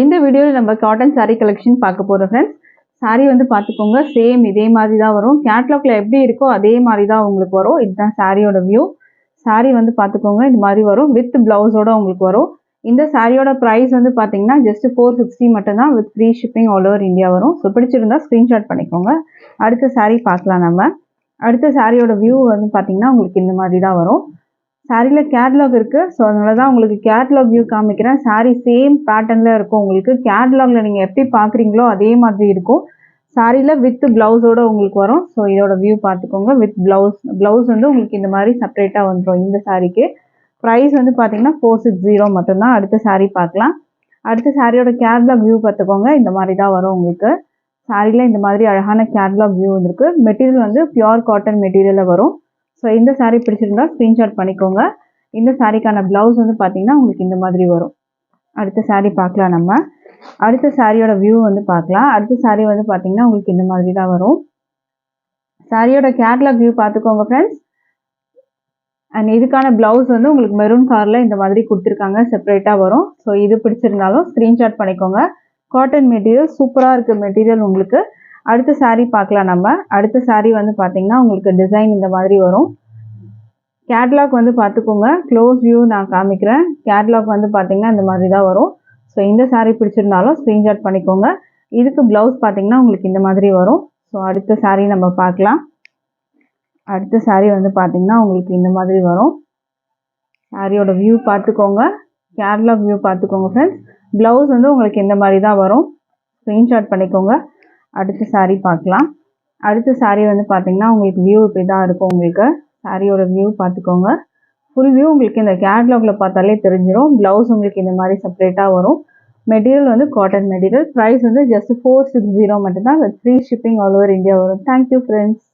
இந்த வீடியோவில் நம்ம காட்டன் saree கலெக்ஷன் பார்க்க போகிறோம் ஃப்ரெண்ட்ஸ். saree வந்து பார்த்துக்கோங்க, சேம் இதே மாதிரி தான் வரும். கேட்லாகில் எப்படி இருக்கோ அதே மாதிரி தான் உங்களுக்கு வரும். இதுதான் சாரியோட வியூ. saree வந்து பார்த்துக்கோங்க, இந்த மாதிரி வரும். வித் ப்ளவுஸோட உங்களுக்கு வரும். இந்த சாரியோட ப்ரைஸ் வந்து பார்த்தீங்கன்னா ஜஸ்ட் 460 மட்டும்தான், with free shipping all over India வரும். ஸோ பிடிச்சிருந்தா ஸ்க்ரீன்ஷாட் பண்ணிக்கோங்க. அடுத்த saree பார்க்கலாம் நம்ம. அடுத்த சாரியோட வியூ வந்து பார்த்தீங்கன்னா உங்களுக்கு இந்த மாதிரி தான் வரும். சாரியில் கேட்லாக் இருக்குது, ஸோ அதனால தான் உங்களுக்கு கேட்லாக் வியூ காமிக்கிறேன். சாரி சேம் பேட்டர்னில் இருக்கும். உங்களுக்கு கேட்லாகில் நீங்கள் எப்படி பார்க்குறீங்களோ அதே மாதிரி இருக்கும். சாரியில் வித் ப்ளவுஸோடு உங்களுக்கு வரும். ஸோ இதோட வியூ பார்த்துக்கோங்க. வித் ப்ளவுஸ் வந்து உங்களுக்கு இந்த மாதிரி செப்பரேட்டாக வந்துடும். இந்த சாரிக்கு ப்ரைஸ் வந்து பார்த்தீங்கன்னா 460 மட்டும்தான். அடுத்த சாரீ பார்க்கலாம். அடுத்த சாரியோட கேட்லாக் வியூ பார்த்துக்கோங்க, இந்த மாதிரி தான் வரும் உங்களுக்கு. சாரியில் இந்த மாதிரி அழகான கேட்லாக் வியூ வந்துருக்கு. மெட்டீரியல் வந்து பியூர் காட்டன் மெட்டீரியலில் வரும். ஸோ இந்த சாரீ பிடிச்சிருந்தா ஸ்க்ரீன்ஷாட் பண்ணிக்கோங்க. இந்த சாரீக்கான ப்ளவுஸ் வந்து பார்த்தீங்கன்னா உங்களுக்கு இந்த மாதிரி வரும். அடுத்த சாரீ பார்க்கலாம் நம்ம. அடுத்த சாரியோட வியூ வந்து பார்க்கலாம். அடுத்த சாரீ வந்து பார்த்தீங்கன்னா உங்களுக்கு இந்த மாதிரி தான் வரும். சாரியோட கேட்லாக் வியூ பார்த்துக்கோங்க ஃப்ரெண்ட்ஸ். அண்ட் இதுக்கான ப்ளவுஸ் வந்து உங்களுக்கு மெரூன் கலரில் இந்த மாதிரி கொடுத்துருக்காங்க, செப்பரேட்டாக வரும். ஸோ இது பிடிச்சிருந்தாலும் ஸ்க்ரீன்ஷாட் பண்ணிக்கோங்க. காட்டன் மெட்டீரியல் சூப்பராக இருக்குது மெட்டீரியல் உங்களுக்கு. அடுத்த சாரீ பார்க்கலாம் நம்ம. அடுத்த சாரீ வந்து பார்த்தீங்கன்னா உங்களுக்கு டிசைன் இந்த மாதிரி வரும். கேட்லாக் வந்து பார்த்துக்கோங்க, க்ளோஸ் வியூ நான் காமிக்கிறேன். கேட்லாக் வந்து பார்த்தீங்கன்னா இந்த மாதிரி தான் வரும். ஸோ இந்த சாரீ பிடிச்சிருந்தாலும் ஸ்க்ரீன்ஷாட் பண்ணிக்கோங்க. இதுக்கு ப்ளவுஸ் பார்த்தீங்கன்னா உங்களுக்கு இந்த மாதிரி வரும். ஸோ அடுத்த சாரீ நம்ம பார்க்கலாம். அடுத்த சாரீ வந்து பார்த்தீங்கன்னா உங்களுக்கு இந்த மாதிரி வரும். சாரியோட வியூ பார்த்துக்கோங்க, கேட்லாக் வியூ பார்த்துக்கோங்க ஃப்ரெண்ட்ஸ். ப்ளவுஸ் வந்து உங்களுக்கு இந்த மாதிரி தான் வரும். ஸ்க்ரீன்ஷாட் பண்ணிக்கோங்க. அடுத்த சாரீ பார்க்கலாம். அடுத்த சாரீ வந்து பார்த்தீங்கன்னா உங்களுக்கு வியூ இப்படி தான் இருக்கும். உங்களுக்கு சாரியோட வியூ பார்த்துக்கோங்க. ஃபுல் வியூ உங்களுக்கு இந்த கேட்லாகில் பார்த்தாலே தெரிஞ்சிடும். ப்ளவுஸ் உங்களுக்கு இந்த மாதிரி செப்பரேட்டாக வரும். மெட்டீரியல் வந்து காட்டன் மெட்டீரியல். ப்ரைஸ் வந்து ஜஸ்ட் 460 மட்டும்தான், with free shipping all over India வரும். Thank you friends.